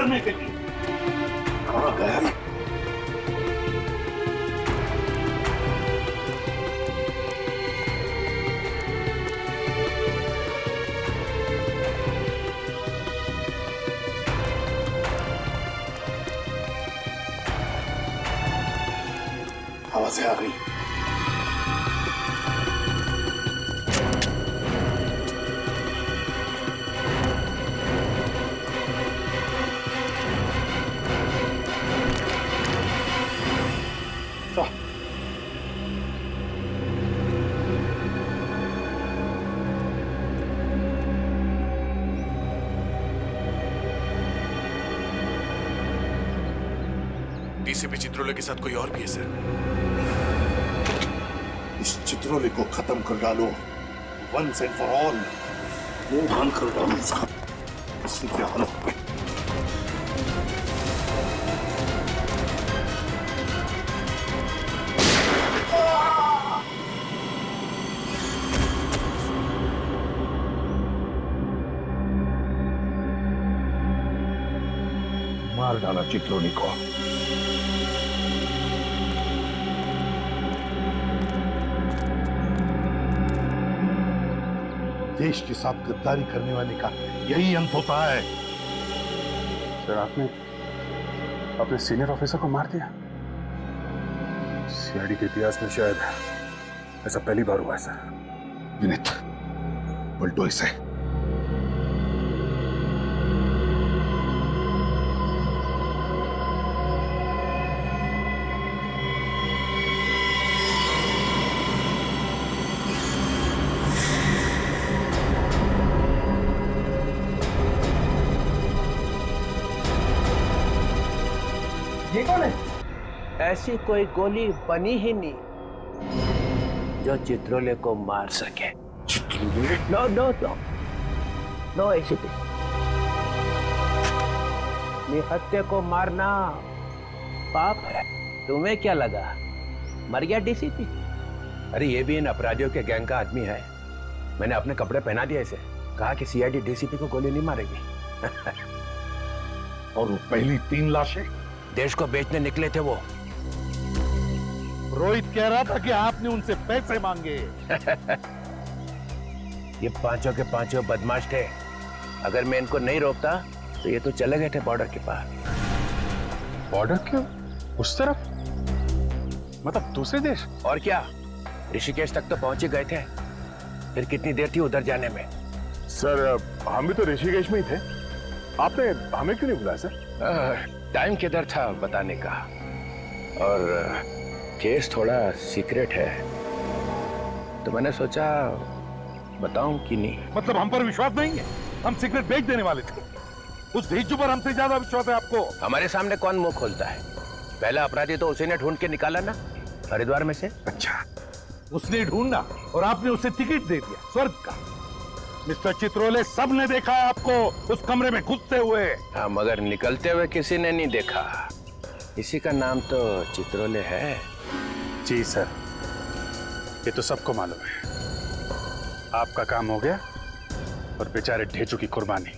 करने के लिए। कहाँ गया? आवाजें आ रही। डीसीपी चित्रोले के साथ कोई और भी है सर? इस चित्रोले को खत्म कर डालो, वंस एंड फॉर ऑल। मुंह बंद कर डालो साहब, इसी के हालत में। मार डाला चित्रोले को। देश के साथ गद्दारी करने वाले का यही अंत होता है। सर आपने अपने सीनियर ऑफिसर को मार दिया? सीआईडी के इतिहास में शायद ऐसा पहली बार हुआ है सर। विनीत, पलटो इसे। ये कौन है? ऐसी कोई गोली बनी ही नहीं जो चित्रोले को मार सके। चित्रोले? नो नो नो नो, ऐसी निहत्थे को मारना पाप है। तुम्हें क्या लगा मर गया डीसीपी? अरे ये भी इन अपराधियों के गैंग का आदमी है। मैंने अपने कपड़े पहना दिया इसे, कहा कि सीआईडी डीसीपी को गोली नहीं मारेगी। और वो पहली 3 लाशें देश को बेचने निकले थे वो। रोहित कह रहा था कि आपने उनसे पैसे मांगे। ये पांचों के पांचों बदमाश थे। अगर मैं इनको नहीं रोकता तो ये तो चले गए थे बॉर्डर के पार। बॉर्डर क्यों? उस तरफ? मतलब दूसरे देश? और क्या, ऋषिकेश तक तो पहुंच ही गए थे। फिर कितनी देर थी उधर जाने में? सर हम भी तो ऋषिकेश में ही थे। आपने हमें क्यों नहीं बुलाया सर? टाइम किधर था बताने का, और केस थोड़ा सीक्रेट है तो मैंने सोचा बताऊं कि नहीं। मतलब हम पर विश्वास नहीं है? हम सीक्रेट बेच देने वाले थे। उस भेजू पर हमसे ज्यादा विश्वास है आपको। हमारे सामने कौन मुंह खोलता है? पहला अपराधी तो उसी ने ढूंढ के निकाला ना, हरिद्वार में से। अच्छा, उसने ढूंढा और आपने उसे टिकट दे दिया स्वर्ग का। मिस्टर चित्रोले, सब ने देखा है आपको उस कमरे में घुसते हुए। हाँ, मगर निकलते हुए किसी ने नहीं देखा। इसी का नाम तो चित्रोले है। जी सर, ये तो सबको मालूम है। आपका काम हो गया और बेचारे ढेचू की कुर्बानी।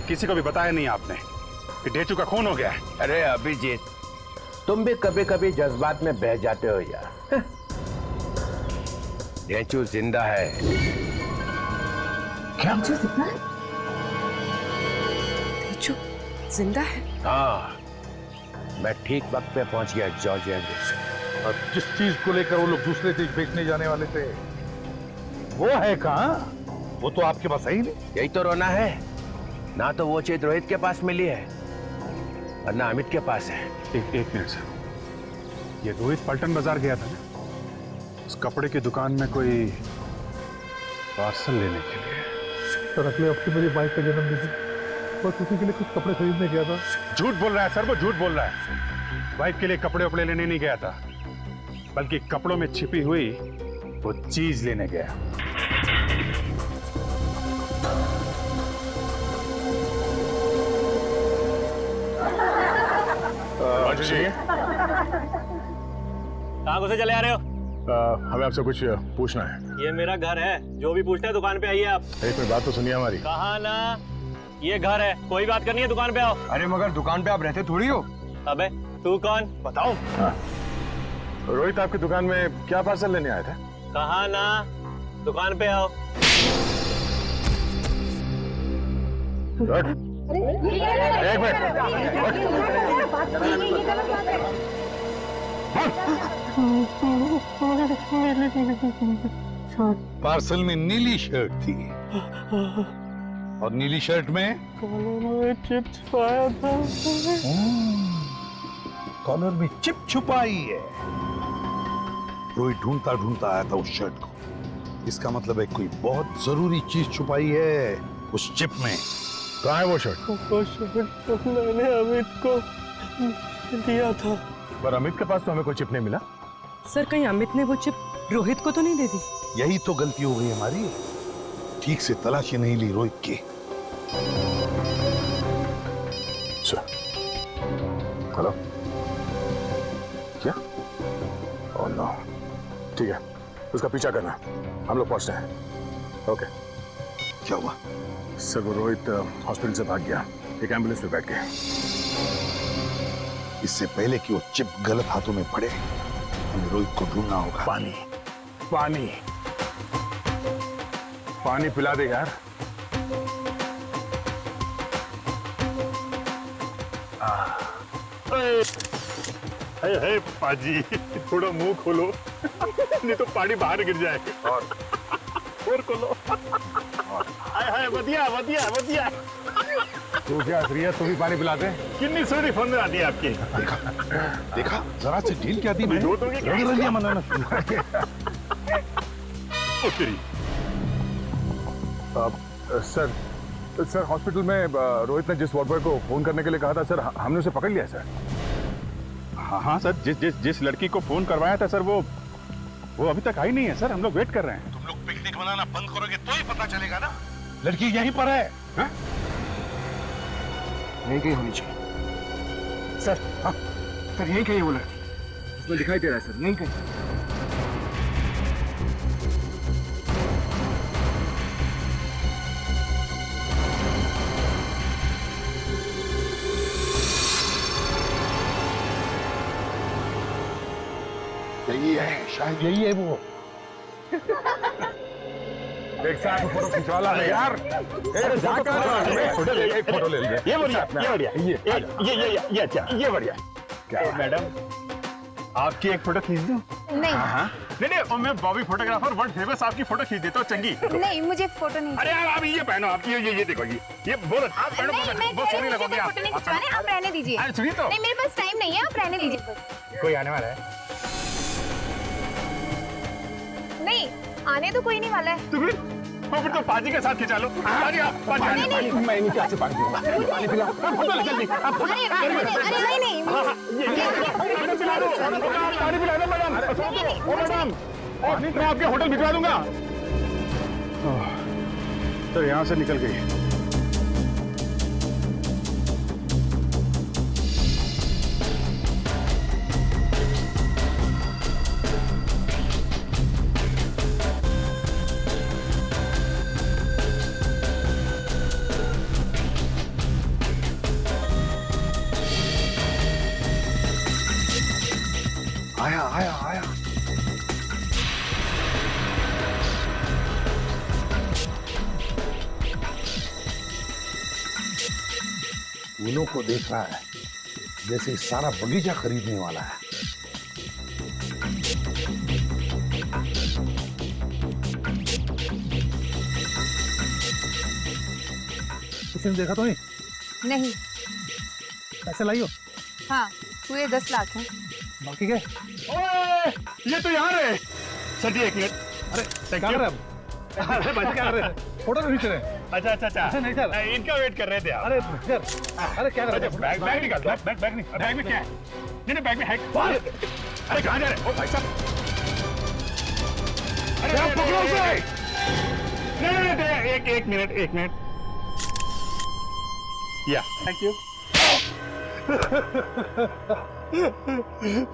किसी को भी बताया नहीं आपने कि ढेचू का खून हो गया है। अरे अभिजीत, तुम भी कभी कभी जज्बात में बह जाते हो यार। ढेचू जिंदा है। क्या? जिंदा है? ढेचू जिंदा है? हाँ, मैं ठीक वक्त पे पहुंच गया जॉर्जिया में। और जिस चीज को लेकर वो लोग दूसरे देश बेचने जाने वाले थे, वो है कहाँ? वो तो आपके पास है ही नहीं। यही तो रोना है ना, तो वो चीज रोहित के पास मिली है और ना अमित के पास है। एक मिनट सर, ये रोहित पलटन बाजार गया था ना, उस कपड़े की दुकान में कोई पार्सल लेने के लिए। सर, अगले हफ्ते मेरी बाइक का जन्मदिन है, बस उसी के लिए कुछ कपड़े खरीदने गया था। झूठ बोल रहा है सर, वो झूठ बोल रहा है। वाइफ के लिए कपड़े वपड़े लेने नहीं गया था, बल्कि कपड़ों में छिपी हुई वो चीज लेने गया। कहाँ घुसे चले आ रहे हो? हमें आपसे कुछ पूछना है। ये मेरा घर है, जो भी पूछना है दुकान पे आइए आप। एक मिनट बात तो सुनिए हमारी। कहा ना, ये घर है, कोई बात करनी है दुकान पे आओ। अरे मगर दुकान पे आप रहते थोड़ी हो। अबे तू कौन? बताओ। रोहित आपकी दुकान में क्या पार्सल लेने आए थे? कहा ना, दुकान पे आओ। एक पार्सल में नीली शर्ट थी और नीली शर्ट में कॉलर में चिप छुपाई है। रोहित ढूंढता ढूंढता आया था उस शर्ट को। इसका मतलब है कोई बहुत जरूरी चीज छुपाई है उस चिप में। कहाँ है वो शर्ट? वो शर्ट मैंने अमित को दिया था। पर अमित के पास तो हमें कोई चिप नहीं मिला। सर कहीं अमित ने वो चिप रोहित को तो नहीं दे दी? यही तो गलती हो गई हमारी, ठीक से तलाशी नहीं ली रोहित की। हेलो, क्या? Oh no. ठीक है, उसका पीछा करना, हम लोग पहुंचते हैं। ओके। क्या हुआ? सर वो रोहित हॉस्पिटल से भाग गया, एक एम्बुलेंस में बैठ गया। इससे पहले कि वो चिप गलत हाथों में पड़े हमें रोहित को ढूंढना होगा। पानी पानी पानी पिला दे यार। हे पाजी, थोड़ा मुंह खोलो नहीं तो पानी बाहर गिर जाएगा। और खोलो। हाय वधिया वधिया वधिया। तू क्या श्रीया, तू भी पानी पिलाते? कितनी सोनी फोन में आती है आपकी। देखा जरा से ढील क्या दी मैंने। दो दोगे क्या? रंग मनाना शुरू कर दिया। सर हॉस्पिटल में रोहित ने जिस वार्ड बॉय को फोन करने के लिए कहा था सर, हमने उसे पकड़ लिया सर। हाँ सर, जिस लड़की को फोन करवाया था सर, वो अभी तक आई नहीं है सर। हम लोग वेट कर रहे हैं। तुम लोग पिकनिक मनाना बंद करोगे तो ही पता चलेगा ना। लड़की यहीं पर है। हाँ? यहीं कहीं होनी चाहिए सर। हाँ सर, यहीं कहीं वो लड़की, उसमें दिखाई दे रहा है सर, यहीं कहीं। यही है, शायद यही है वो। एक साथ फोटो खिंचवा ला यार। एक फोटो ले लीजिए। ये बढ़िया, ये बढ़िया, ये अच्छा, ये बढ़िया। क्या मैडम, आपकी एक फोटो खींच दूं? नहीं नहीं, मैं बॉबी फोटोग्राफर वर्ल्ड फेमस आपकी फोटो खींच देता हूँ चंगी। नहीं, मुझे फोटो नहीं। अरे यार आप ये पहनो, आप ये देखो, ये बहुत आप पहनो, बहुत सोनी लगोगी आप। फोटो नहीं खिंचवाने, आप रहने दीजिए। अरे सुनिए तो। नहीं, मेरे पास टाइम नहीं है, आप रहने दीजिए बस। कोई आने वाला है? नहीं, आने तो कोई नहीं वाला है। तो फिर तो पाजी के साथ खिंचा लो। पाजी नहीं, मैं नीचे से पानी पीऊंगा। पानी पिला, फोटो ले जल्दी। अरे नहीं, पानी पिला दो मैडम। मैडम, मैं आपके होटल भिजवा दूंगा। तो यहाँ से निकल गई। आया। फूलों को देख रहा है जैसे सारा बगीचा खरीदने वाला है। किसी ने देखा तो नहीं? नहीं। पैसे लाई हो? हाँ, पूरे 10 लाख हैं। बाकी क्या? ओए, ये तो यहाँ रहे। सर जी 1 मिनट। अरे क्या कर रहे हैं? अरे बच्चे क्या कर रहे हैं? फोटो नहीं खींच रहे। अच्छा नहीं सर, इनका वेट कर रहे थे आप। अरे क्या कर रहे हैं? बैग निकाल दो। बैग नहीं, बैग में क्या है? नहीं बैग में है। अरे कहाँ जा रहे हो भाई साहब? अरे आप पकड़ो उसे। नहीं, एक मिनट। या थैंक यू।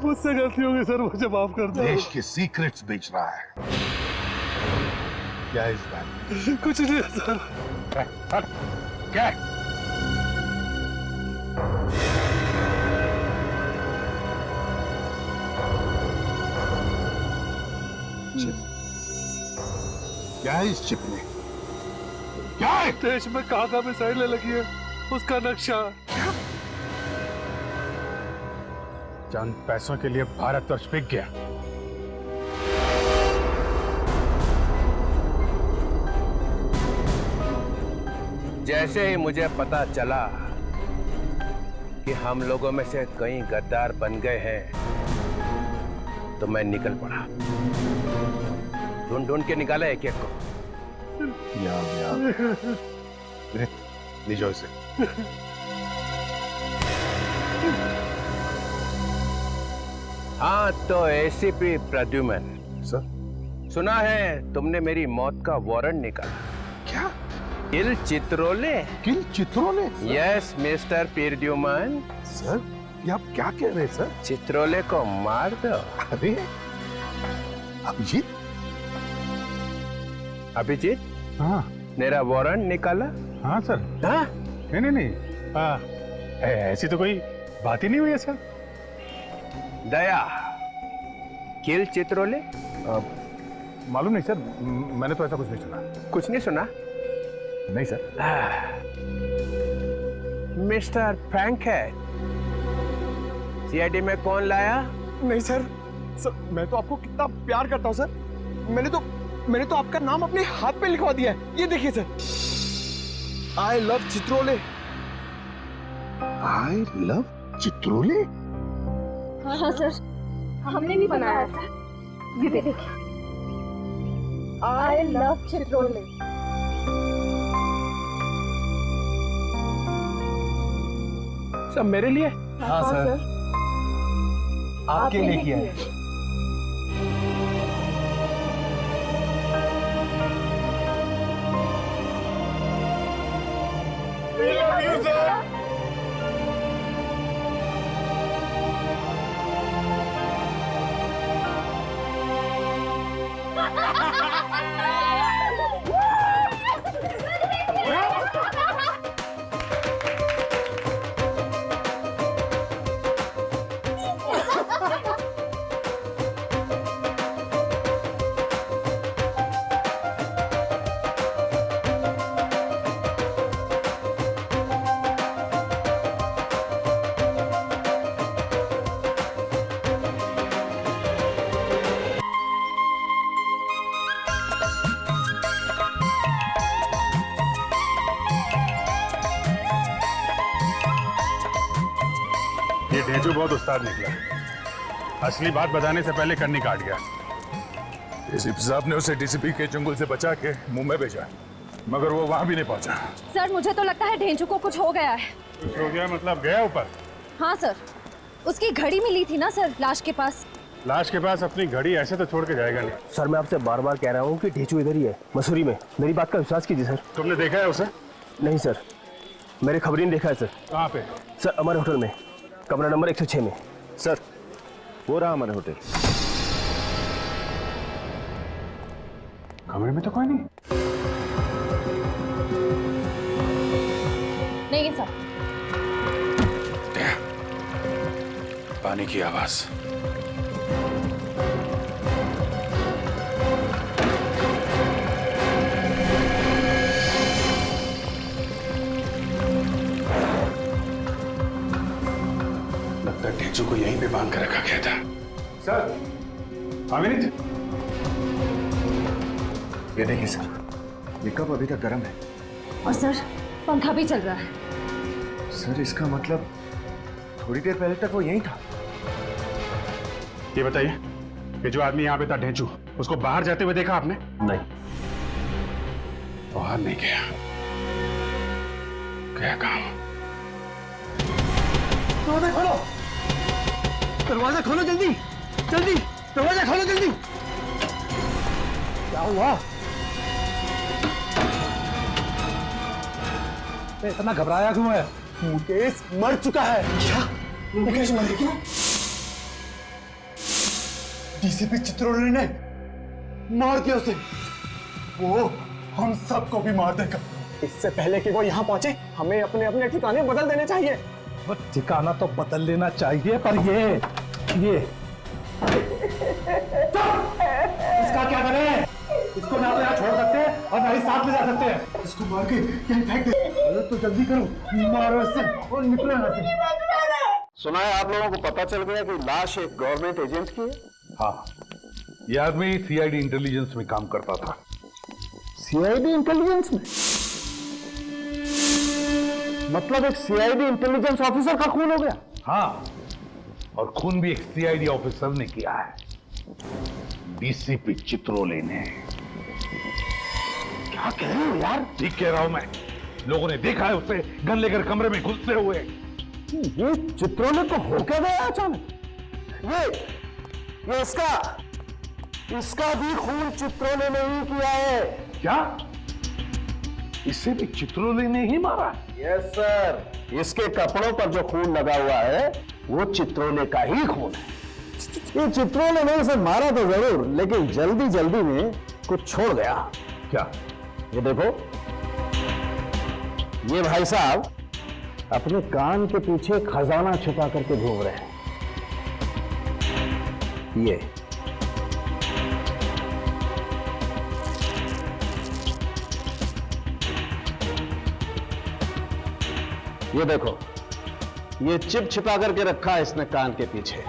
मुझसे गलती हो गई सर, मुझे माफ कर दो। देश के सीक्रेट्स बेच रहा है। क्या है इस बैग में? कुछ नहीं सर। क्या है? चिप? क्या है इस चिप में? क्या है? देश में कहाँ मिसाइलें लगी है उसका नक्शा। चंद पैसों के लिए भारतवर्ष बिक गया। जैसे ही मुझे पता चला कि हम लोगों में से कई गद्दार बन गए हैं तो मैं निकल पड़ा। ढूंढ ढूंढ के निकाला एक एक को। ले जाओ इसे। हाँ तो एसीपी प्रद्युमन, सर? सुना है तुमने मेरी मौत का वारंट निकाला। क्या? किल चित्रोले? किल चित्रोले? Yes mister Pradyuman. सर, ये आप क्या कह रहे हैं सर? चित्रोले को मार दो। अरे अभिजीत? अभिजीत, हाँ मेरा वारंट निकाला? हाँ सर। हाँ? नहीं। ऐसी तो कोई बात ही नहीं हुई है सर। दया, किल चित्रोले? मालूम नहीं सर, मैंने तो ऐसा कुछ नहीं सुना। कुछ नहीं सुना? नहीं सर। मिस्टर फ्रैंकहेड, सीआईडी में कौन लाया? नहीं सर, मैं तो आपको कितना प्यार करता हूँ सर। मैंने तो आपका नाम अपने हाथ पे लिखवा दिया है। ये देखिए sir, I love Chitrole. I love Chitrole? हाँ सर, हमने भी बनाया सर। ये देखिए, आई लव चित्रोले। सब मेरे लिए? हाँ सर, आपके लिए किया है। ये ढेंचू बहुत उस्ताद निकला। असली बात बताने से पहले कन्नी काट गया। एसीपी साहब ने उसे डीसीपी के चंगुल से बचा के मुंबई भेजा, मगर वो वहां भी नहीं पहुंचा। सर मुझे तो लगता है ढेंचू को कुछ हो गया है। कुछ हो गया मतलब गया ऊपर? हाँ सर, उसकी घड़ी मिली थी ना सर लाश के पास। लाश के पास अपनी घड़ी ऐसे तो छोड़ के जाएगा नहीं। सर मैं आपसे बार बार कह रहा हूँ कि ढेंचू इधर ही है, मसूरी में। मेरी बात का विश्वास कीजिए सर। तुमने देखा है उसे? नहीं सर, मेरे खबरी ने देखा है सर। कहाँ पे? सर अमर होटल में, कमरा नंबर 106 में। सर वो रहा हमारे होटल। कमरे में तो कोई नहीं। नहीं सर। पानी की आवाज। लगता है ढेंचू को यहीं पे बांध कर रखा गया था। सर, अमित, ये देखिए सर, ये कप अभी तक गर्म है। और सर पंखा भी चल रहा है। सर इसका मतलब थोड़ी देर पहले तक वो यहीं था। ये बताइए कि जो आदमी यहाँ पे था ढेंचू, उसको बाहर जाते हुए देखा आपने? नहीं। बाहर नहीं गया, गया कहाँ? दरवाजा खोलो, दरवाजा खोलो जल्दी, जल्दी दरवाजा खोलो जल्दी। क्या हुआ? इतना घबराया क्यों है? मुकेश मर चुका है। क्या? मुकेश मर गया? डीसीपी चित्रोले ने मार दिया उसे। वो हम सबको भी मार देगा। इससे पहले कि वो यहाँ पहुंचे, हमें अपने अपने ठिकाने बदल देने चाहिए। वो ठिकाना तो बदल लेना चाहिए, पर ये इसका इसको ना तो यहाँ छोड़ सकते हैं और ना ही साथ ले जा सकते हैं। इसको मार के यहीं फेंक दे। अरे तो जल्दी करो, मारो इससे और निकलो यहाँ से। सुना है आप लोगों को पता चल गया कि लाश एक गवर्नमेंट एजेंट की है? हाँ, ये आदमी सीआईडी इंटेलिजेंस में काम करता था। सीआईडी इंटेलिजेंस में? मतलब एक सीआईडी इंटेलिजेंस ऑफिसर का खून हो गया? हाँ, और खून भी एक सीआईडी ऑफिसर ने किया है, डीसीपी चित्रोले ने। क्या कह रहे हो यार? ठीक कह रहा हूं मैं। लोगों ने देखा है उसे गन लेकर कमरे में घुसते हुए। ये चित्रोले को हो क्या गया अचानक? ये इसका भी खून चित्रोले ने ही किया है। क्या? इसे भी चित्रोले ने ही मारा? यस सर, इसके कपड़ों पर जो खून लगा हुआ है वो चित्रोले का ही खून है। ये चित्रोले ने इसे मारा तो जरूर, लेकिन जल्दी जल्दी में कुछ छोड़ गया। क्या? ये देखो, ये भाई साहब अपने कान के पीछे खजाना छुपा करके घूम रहे हैं। ये देखो, ये चिप छिपा करके रखा है इसने कान के पीछे।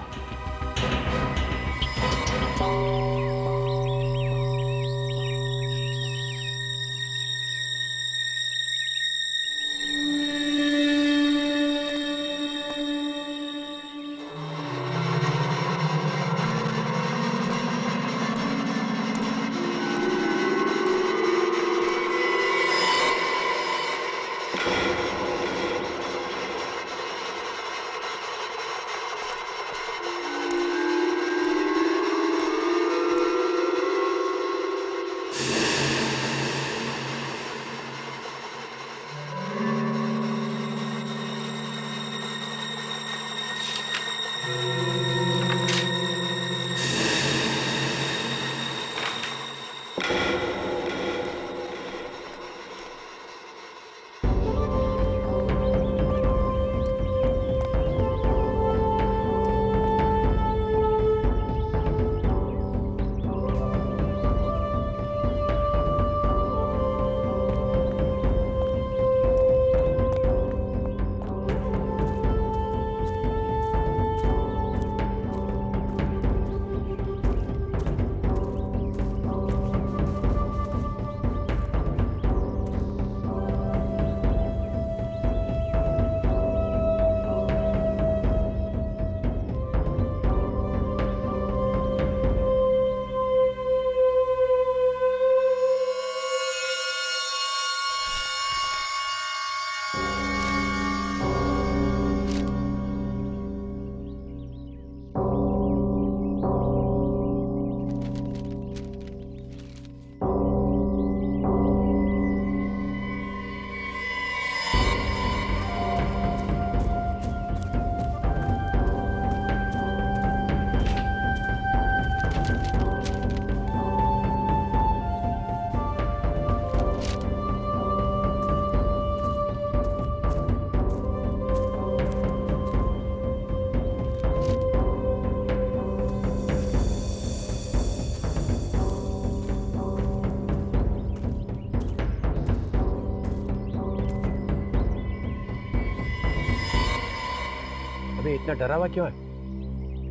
इतना डरा हुआ क्यों है?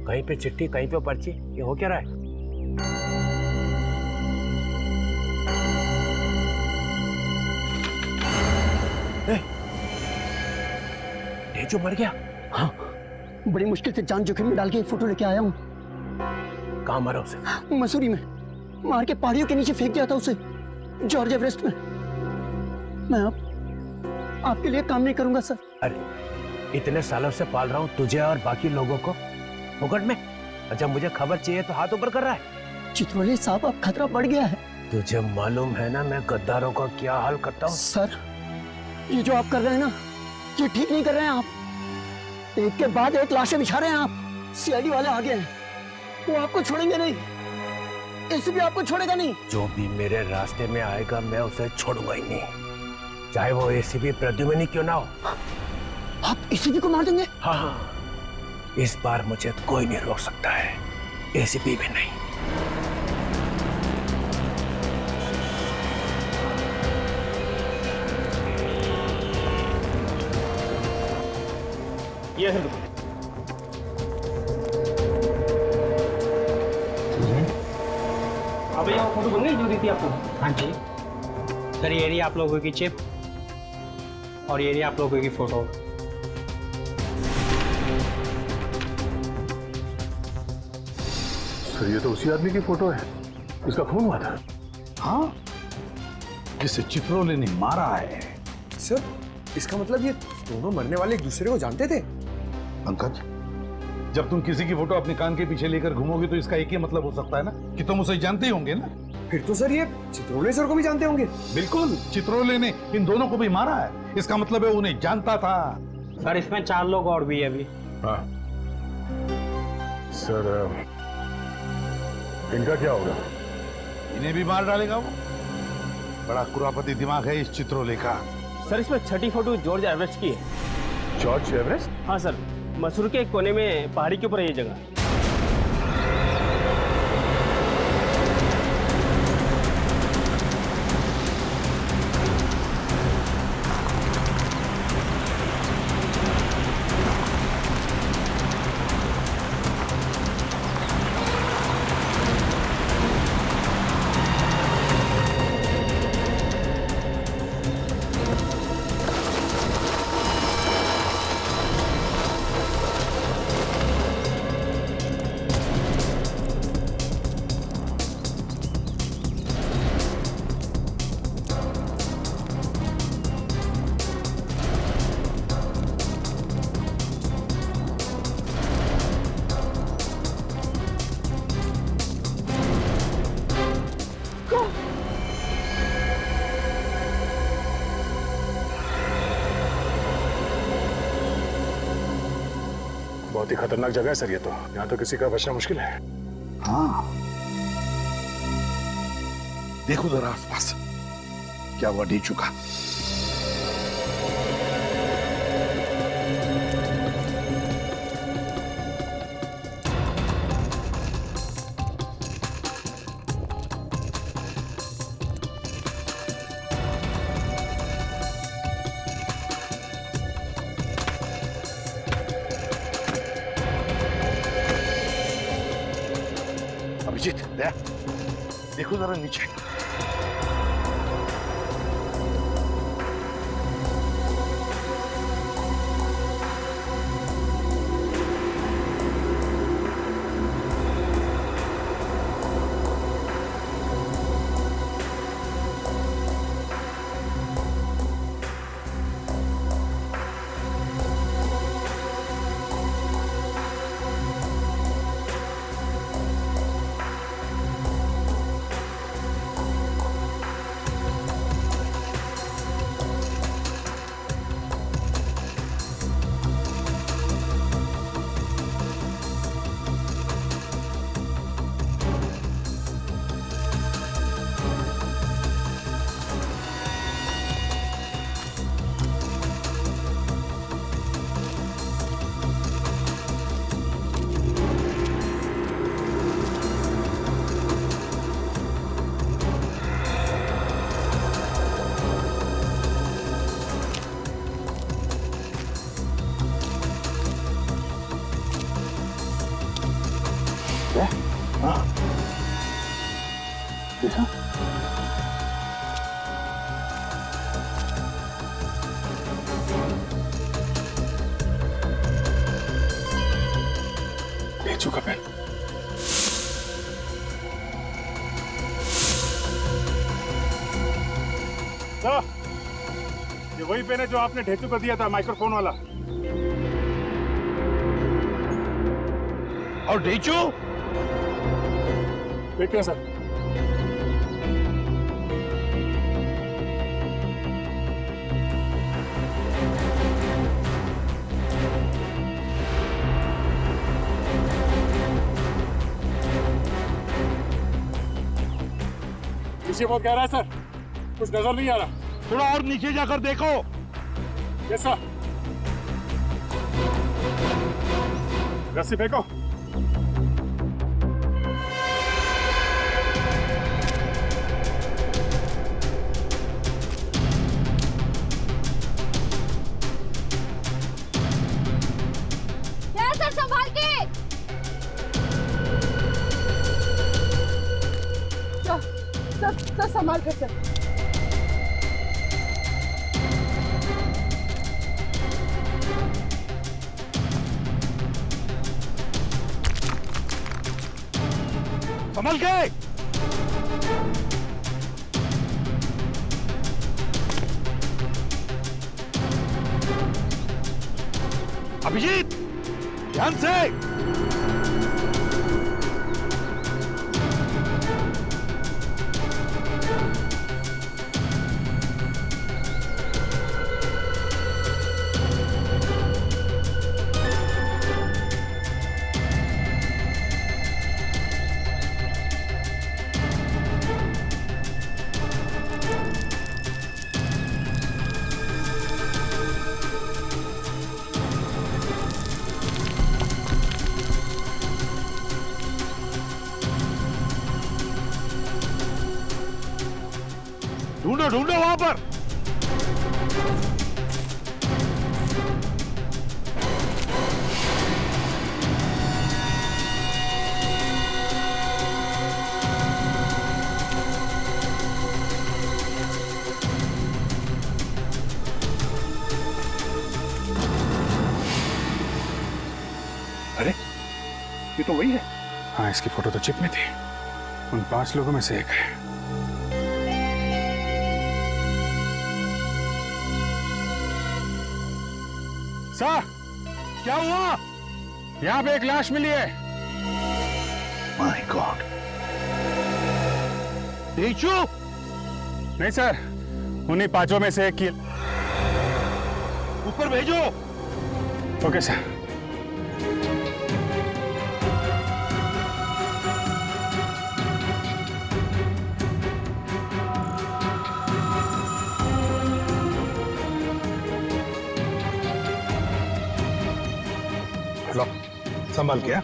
कहीं पे चिट्ठी, कहीं पे पर्ची, ये हो क्या रहा है? ढेंचू मर गया? हाँ, बड़ी मुश्किल से जान जोखिम में डाल के फोटो लेके आया हूँ। कहाँ मारा उसे? मसूरी में मार के पहाड़ियों के नीचे फेंक दिया था उसे, जॉर्ज एवरेस्ट में। मैं अब आपके लिए काम नहीं करूंगा सर। अरे इतने सालों से पाल रहा हूँ तुझे और बाकी लोगों को मुकुट में, अच्छा मुझे खबर चाहिए तो हाथ ऊपर कर रहा है। चित्रोले साहब, अब खतरा बढ़ गया है। तुझे मालूम है ना मैं गद्दारों का क्या हाल करता हूँ? सर, ये जो आप कर रहे हैं ना, ये ठीक नहीं कर रहे हैं आप। एक के बाद एक लाशें बिछा रहे हैं आप। सीआईडी वाले आ गए हैं, वो आपको छोड़ेंगे नहीं, एसीपी आपको छोड़ेगा नहीं। जो भी मेरे रास्ते में आएगा मैं उसे छोड़ूंगा ही नहीं, चाहे वो एसीपी प्रद्युम्न क्यों ना हो। आप एसीपी को मार देंगे? हाँ हाँ, इस बार मुझे कोई नहीं रोक सकता है, एसीपी भी नहीं। ये है। अब ये फोटो बन गई जो दी थी आपको? हाँ जी सर, ये रही आप लोगों की चिप और ये रही आप लोगों की फोटो। सर ये तो उसी आदमी की फोटो है, इसका खून हुआ था। हाँ, जिसे चित्रोले ने मारा है। सर इसका मतलब ये दोनों मरने वाले एक दूसरे को जानते थे? पंकज, जब तुम किसी की फोटो अपने कान के पीछे लेकर घूमोगे तो इसका एक ही मतलब हो सकता है ना कि तुम उसे जानते ही होंगे ना। फिर तो सर ये चित्रोले सर को भी जानते होंगे। बिल्कुल, चित्रोले ने इन दोनों को भी मारा है, इसका मतलब है उन्हें जानता था। सर इसमें 4 लोग और भी है अभी। हाँ सर, इनका क्या होगा? इन्हें भी मार डालेगा वो। बड़ा कुरापति दिमाग है इस चित्रोले का। सर इसमें 6ठी फोटो जॉर्ज एवरेस्ट की है। George Everest? हाँ सर, मसूर के एक कोने में पहाड़ी के ऊपर है ये जगह। बहुत ही खतरनाक जगह है सर ये तो, यहाँ तो किसी का बचना मुश्किल है। हाँ, देखो जरा आसपास क्या हुआ ढेचू का। अभिजीत, देखो जरा नीचे। ढेचू का पेन। ये वही पेन है जो आपने ढेचू को दिया था, माइक्रोफोन वाला। और ढेचू? देखते हैं सर। पीछे बहुत गहरा है सर, कुछ नजर नहीं आ रहा। थोड़ा और नीचे जाकर देखो। Yes sir. रस्सी फेंको। थोड़ा संभाल कर सर। संभल के। अभिजीत, ध्यान से। ढूंढो ढूंढो वहां पर। अरे ये तो वही है। हाँ, इसकी फोटो तो चिप में थी। उन 5 लोगों में से एक है। सर, क्या हुआ? यहाँ पे एक लाश मिली है। My god. ढेंचू? नहीं सर, उन्हीं 5 में से एक की। ऊपर भेजो। Okay sir. लो, संभाल के।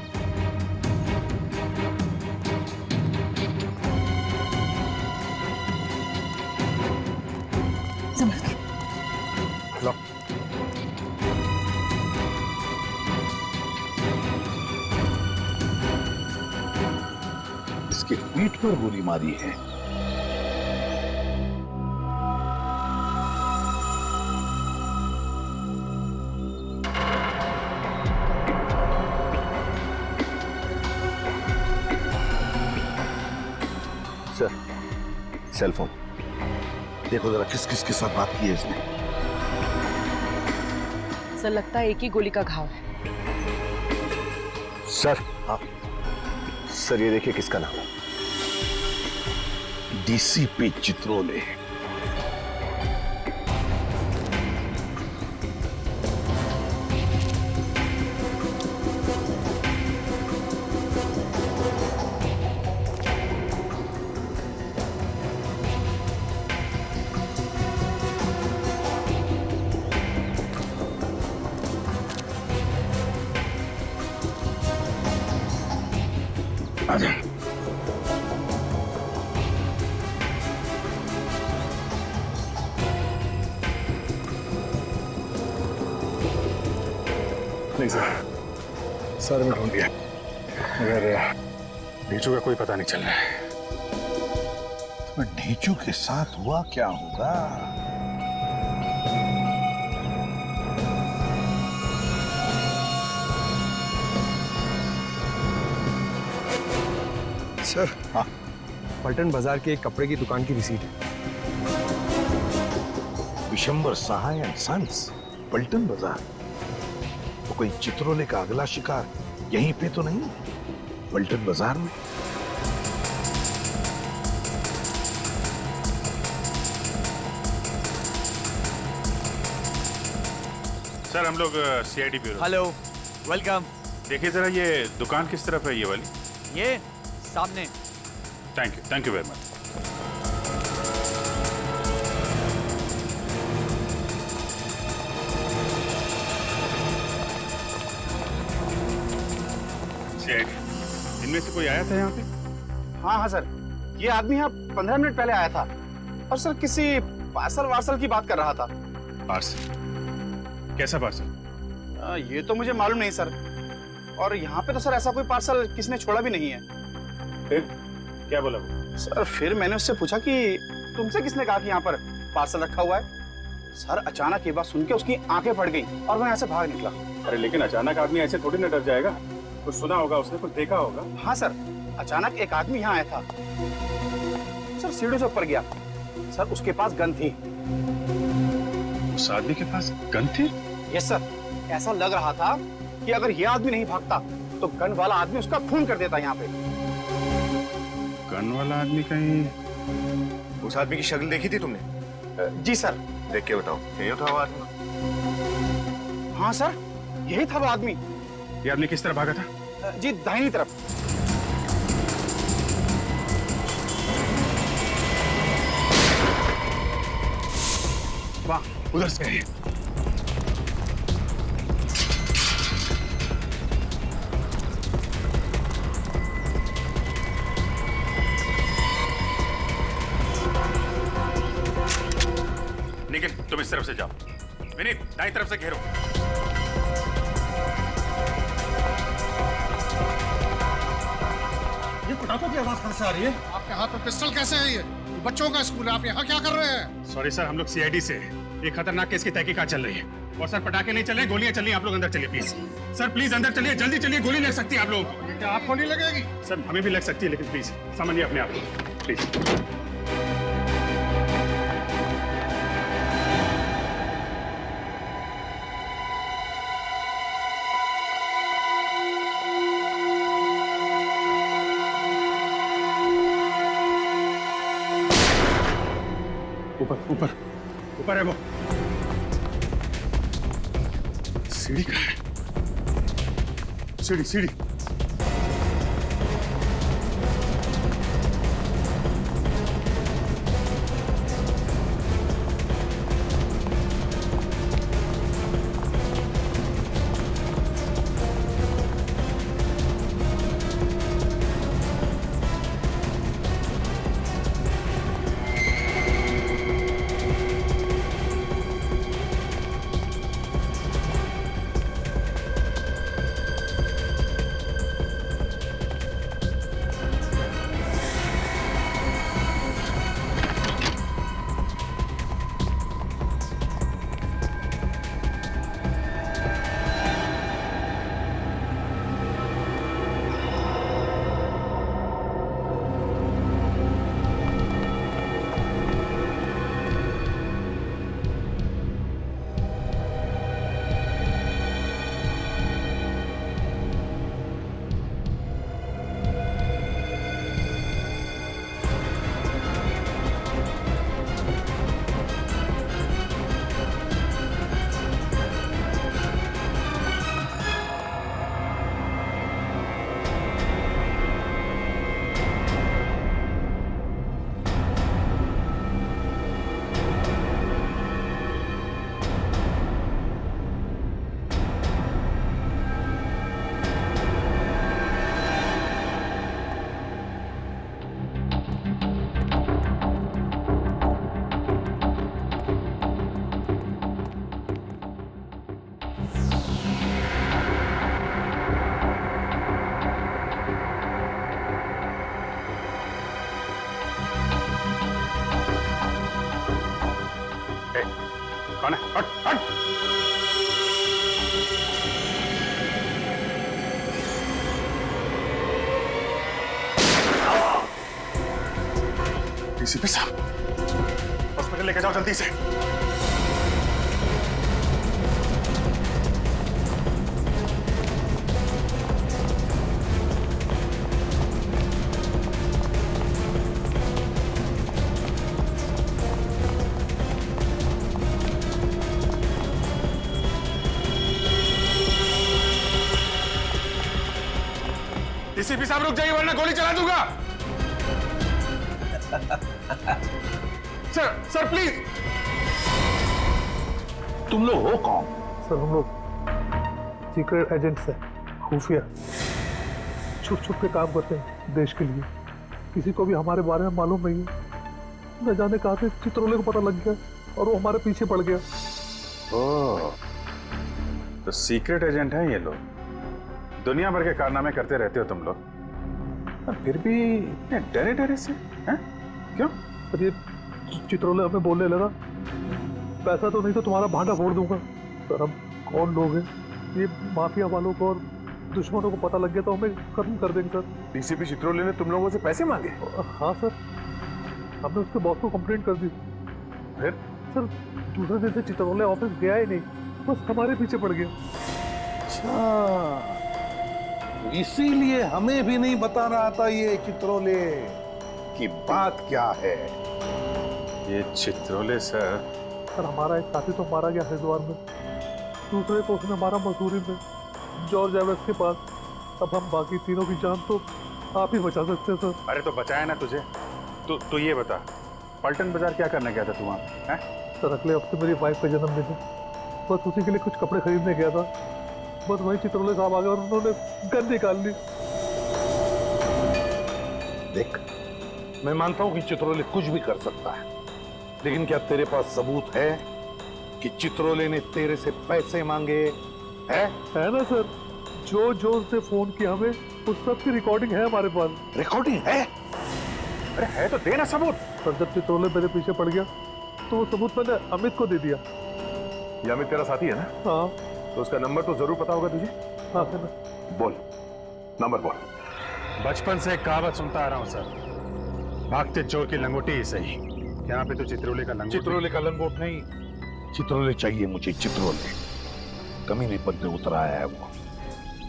संभल के। लो। इसके पीठ पर गोली मारी है। सर, सेल फोन देखो जरा, किस किस के साथ बात की है इसने। सर लगता है एक ही गोली का घाव है। सर, हाँ सर, ये देखिए किसका नाम है। डीसीपी चित्रोले। आजा। नहीं सर, सर मैं ढूंढ लिया, मगर ढेंचू का कोई पता नहीं चल रहा है। तो ढेंचू के साथ हुआ क्या होगा? सर, हाँ, पलटन बाजार के एक कपड़े की दुकान की रिसीट है। विशंबर सहाय एंड सन्स, पलटन बाजार। तो कोई चित्रोले का अगला शिकार यहीं पे तो नहीं, पलटन बाजार में? सर, हम लोग सीआईडी ब्यूरो। Hello, welcome. देखिए जरा, ये दुकान किस तरफ है ये वाली? ये सामने। Thank you very much. CID, इनमें से कोई आया था यहाँ पे? हाँ हाँ सर, ये आदमी यहाँ 15 मिनट पहले आया था और सर किसी पार्सल वार्सल की बात कर रहा था। पार्सल? कैसा पार्सल? ये तो मुझे मालूम नहीं सर, और यहाँ पे तो सर ऐसा कोई पार्सल किसने छोड़ा भी नहीं है। फिर क्या बोला वो? सर फिर मैंने उससे पूछा कि तुमसे किसने कहा कि यहाँ पर पार्सल रखा हुआ है। सर अचानक ये बात सुन के उसकी आंखें फट गई और मैं यहाँ से भाग निकला। अरे लेकिन अचानक आदमी ऐसे थोड़ी ना डर जाएगा, कुछ सुना होगा उसने, कुछ देखा होगा। हाँ सर, अचानक एक आदमी यहाँ आया था सर, सीढ़ियों से ऊपर गया सर, उसके पास गन थी। उस आदमी के पास गन थी? यस सर, ऐसा लग रहा था कि अगर ये आदमी नहीं भागता तो गन वाला आदमी उसका खून कर देता यहाँ पे। गन वाला आदमी कहीं? उस आदमी की शक्ल देखी थी तुमने? जी सर। देख के बताओ, यही था वो आदमी? हाँ सर, यही था वो आदमी। ये आदमी किस तरफ भागा था? जी दाहिनी तरफ। वाह, उधर से है। निखिल तुम इस तरफ से जाओ, विनीत दाईं तरफ से घेरो। ये पटाखों की आवाज कहां से आ रही है? आपके हाथ में पिस्टल कैसे है? ये बच्चों का स्कूल है, आप यहाँ क्या कर रहे हैं? सॉरी सर, हम लोग सीआईडी से हैं। एक खतरनाक केस की तहकीकात चल रही है। और सर पटाखे नहीं चल रहे, गोलियां चल रही हैं। आप लोग अंदर चलिए प्लीज। सर प्लीज अंदर चलिए, जल्दी चलिए, गोली लग सकती है आप लोगों को। क्या आपको नहीं लगेगी? सर हमें भी लग सकती है, लेकिन प्लीज समझिए अपने आप को प्लीज। ऊपर ऊपर ऊपर है वो। सीढ़ी कहाँ है? सीढ़ी सीढ़ी। कौन है? हट हट। डीसीपी साहब, हॉस्पिटल लेके जाओ जल्दी से। डीसीपी साहब रुक जाइए वरना गोली चला दूंगा। Sir sir please. तुम लोग हो कौन? सर हम लोग सीक्रेट एजेंट्स हैं, खुफिया, छुप छुप के काम करते हैं देश के लिए। किसी को भी हमारे बारे में मालूम नहीं है। न जाने कहाँ से चित्रोले को पता लग गया और वो हमारे पीछे पड़ गया। ओह, तो सीक्रेट एजेंट हैं ये लोग। दुनिया भर के कारनामे करते रहते हो तुम लोग। फिर भी इतने डरे डरे से हैं? क्यों? सर ये चित्रोले हमें बोलने लगा पैसा तो नहीं तो तुम्हारा भांडा फोड़ दूंगा। सर हम कौन लोग हैं, ये माफिया वालों को और दुश्मनों को पता लग गया तो हमें खत्म कर देंगे सर। डीसीपी चित्रोले ने तुम लोगों से पैसे मांगे? हाँ सर, हमने उसके बॉस को कंप्लेंट कर दी। फिर सर दूसरे दिन से चित्रोले ऑफिस गया ही नहीं, बस हमारे पीछे पड़ गया। अच्छा, इसीलिए हमें भी नहीं बता रहा था ये चित्रोले की बात क्या है। ये चित्रोले सर हमारा एक साथी तो मारा गया हरिद्वार में, दूसरे को उसने मारा मसूरी में जॉर्ज एवेंस के पास। अब हम बाकी तीनों की जान तो आप ही बचा सकते हैं सर। अरे तो बचाया ना तुझे। तो ये बता, पलटन बाजार क्या करने गया था तू वहाँ? सर अगले हफ्ते मेरी वाइफ का जन्मदिन है, बस उसी के लिए कुछ कपड़े खरीदने गया था। बस वही चित्रोले साहब आ गए और उन्होंने गन निकाल ली। देख, मैं मानता हूं कि चित्रोले कुछ भी कर सकता है, लेकिन क्या तेरे पास सबूत है कि चित्रोले ने तेरे से पैसे मांगे? है ना सर, जो जो उसने फोन किया हमें उस सब की रिकॉर्डिंग है हमारे पास। रिकॉर्डिंग है? अरे है तो देना सबूत। सर जब चित्रोले मेरे पीछे पड़ गया तो वो सबूत मैंने अमित को दे दिया। ये अमित तेरा साथी है ना? हाँ। तो उसका नंबर तो जरूर पता होगा तुझे? हाँ सर। बोल, नंबर बोल। बचपन से एक कहावत सुनता आ रहा हूँ सर, भागते चोर की लंगोटी ही सही। यहाँ पे तो चित्रोले का लंगोट। चित्रोले का लंगोट नहीं, चित्रोले चाहिए मुझे। चित्रोले कमीने पद पे उतर आया है वो।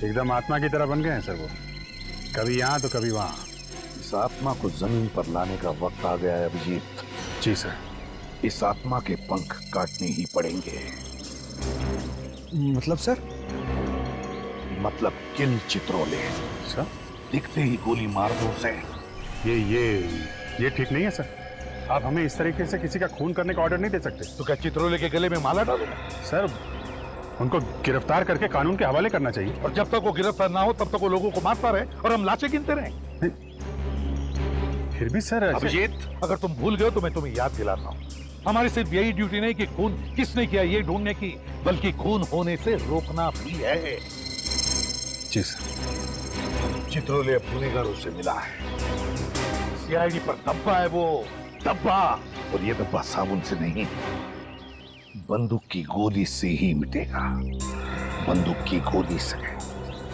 एकदम आत्मा की तरह बन गए हैं सर वो, कभी यहाँ तो कभी वहाँ। इस आत्मा को जमीन पर लाने का वक्त आ गया है अभिजीत। जी सर। इस आत्मा के पंख काटने ही पड़ेंगे। मतलब सर? मतलब किल चित्रोले। सर दिखते ही गोली मार दो उसे। ये ठीक नहीं है सर। आप हमें इस तरीके से किसी का खून करने का ऑर्डर नहीं दे सकते। तो क्या चित्रोले के गले में माला डालूंगा? सर उनको गिरफ्तार करके कानून के हवाले करना चाहिए। और जब तक वो गिरफ्तार ना हो तब तक वो लोगों को मारता रहे और हम लाशें गिनते रहे। फिर भी सर अभिजीत, अगर तुम भूल गए तो मैं तुम्हें याद दिलाता हूँ, हमारी सिर्फ यही ड्यूटी नहीं कि खून किसने किया ये ढूंढने की, बल्कि खून होने से रोकना भी है। जी सर। चित्रोले अब गुनहगारों से मिला है, सीआईडी पर धब्बा है वो धब्बा, और ये धब्बा साबुन से नहीं, बंदूक की गोली से ही मिटेगा। बंदूक की गोली से।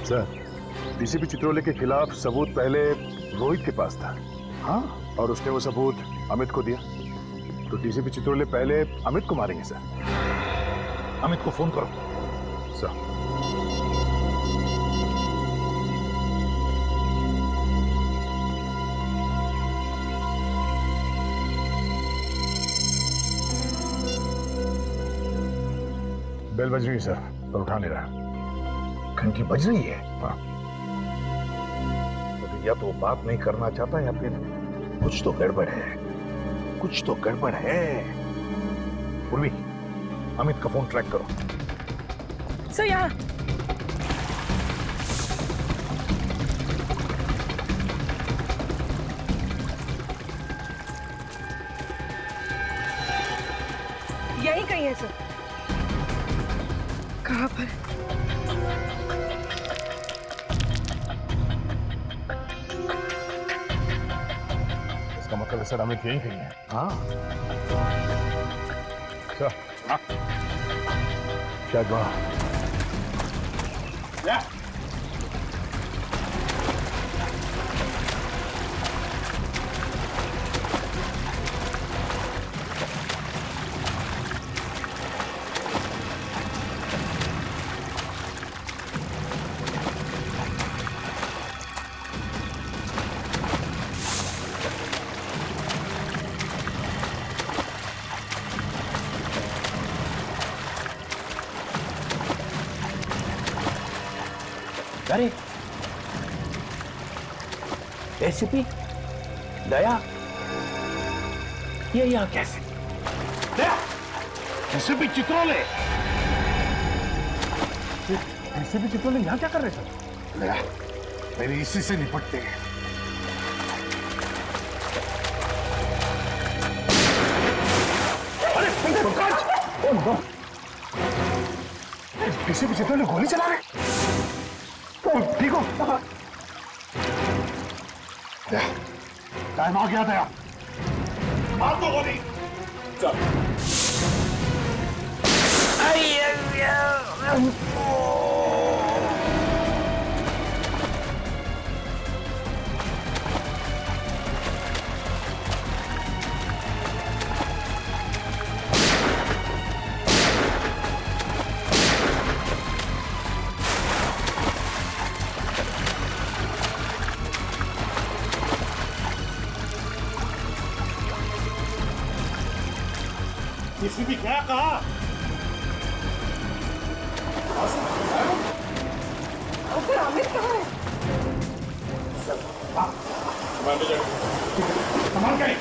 सर डीसीपी चित्रोले के खिलाफ सबूत पहले रोहित के पास था। हाँ, और उसने वो सबूत अमित को दिया, तो डीसीपी चित्रोले पहले अमित को मारेंगे सर। अमित को फोन करो। सर बेल बज रही है सर, पर उठा नहीं रहा। घंटी बज रही है? हाँ। तो या तो बात नहीं करना चाहता या फिर कुछ तो गड़बड़ है, कुछ तो गड़बड़ है। उर्वी, अमित का फोन ट्रैक करो। सर यहाँ। यही कहीं है सर। कहाँ पर? इसका मतलब है सर अमित यही कहीं है। हाँ सर। हाँ शायद वहाँ। अरे एसीपी दया, ये यहाँ कैसे? एसीपी चित्रोले। एसीपी चित्रोले यहाँ क्या कर रहे सर? मेरे इसी से निपटते हैं। अरे पंकज, एसीपी चित्रोले गोली चला रहे। ठीक हो? टाइम आ गया था, मार दो गोली। किसी भी क्या कहा? फिर अमित कहाँ है? संभाल के।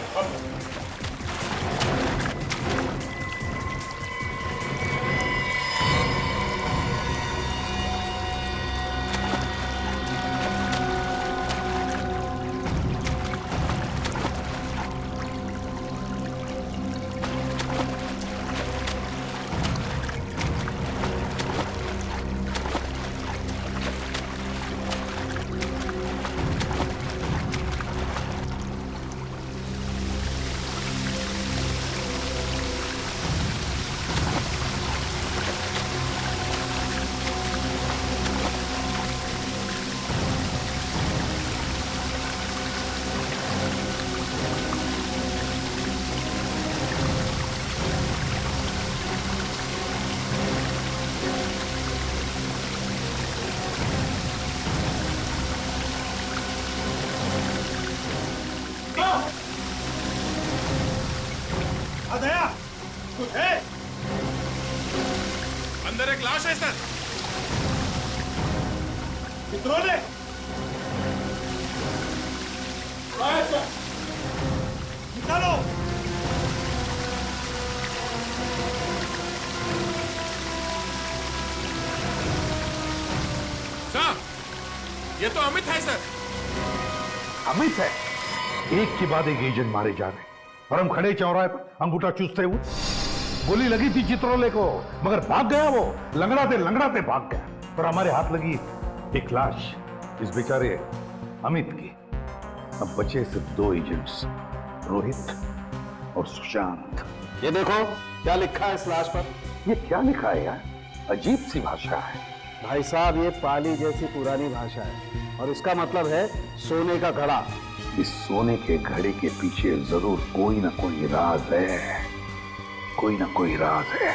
दया, कुछ है? अंदर एक लाश है सर। चित्रों ने निकालो। सर, ये तो अमित है सर। अमित है? एक के बाद एक एजेंट मारे जा रहे और हम खड़े चौराहे पर अंगूठा चूसते हुए। गोली लगी थी चित्रोले को, मगर भाग गया वो, लंगड़ाते भाग गया। और हमारे हाथ लगी एक लाश, इस बेचारे अमित की। अब बचे सिर्फ दो एजेंट्स, रोहित और सुशांत। ये देखो क्या लिखा है इस लाश पर। ये क्या लिखा है यार? अजीब सी भाषा है। भाई साहब, ये पाली जैसी पुरानी भाषा है और इसका मतलब है सोने का घड़ा। इस सोने के घड़े के पीछे जरूर कोई ना कोई राज है, कोई ना कोई राज है।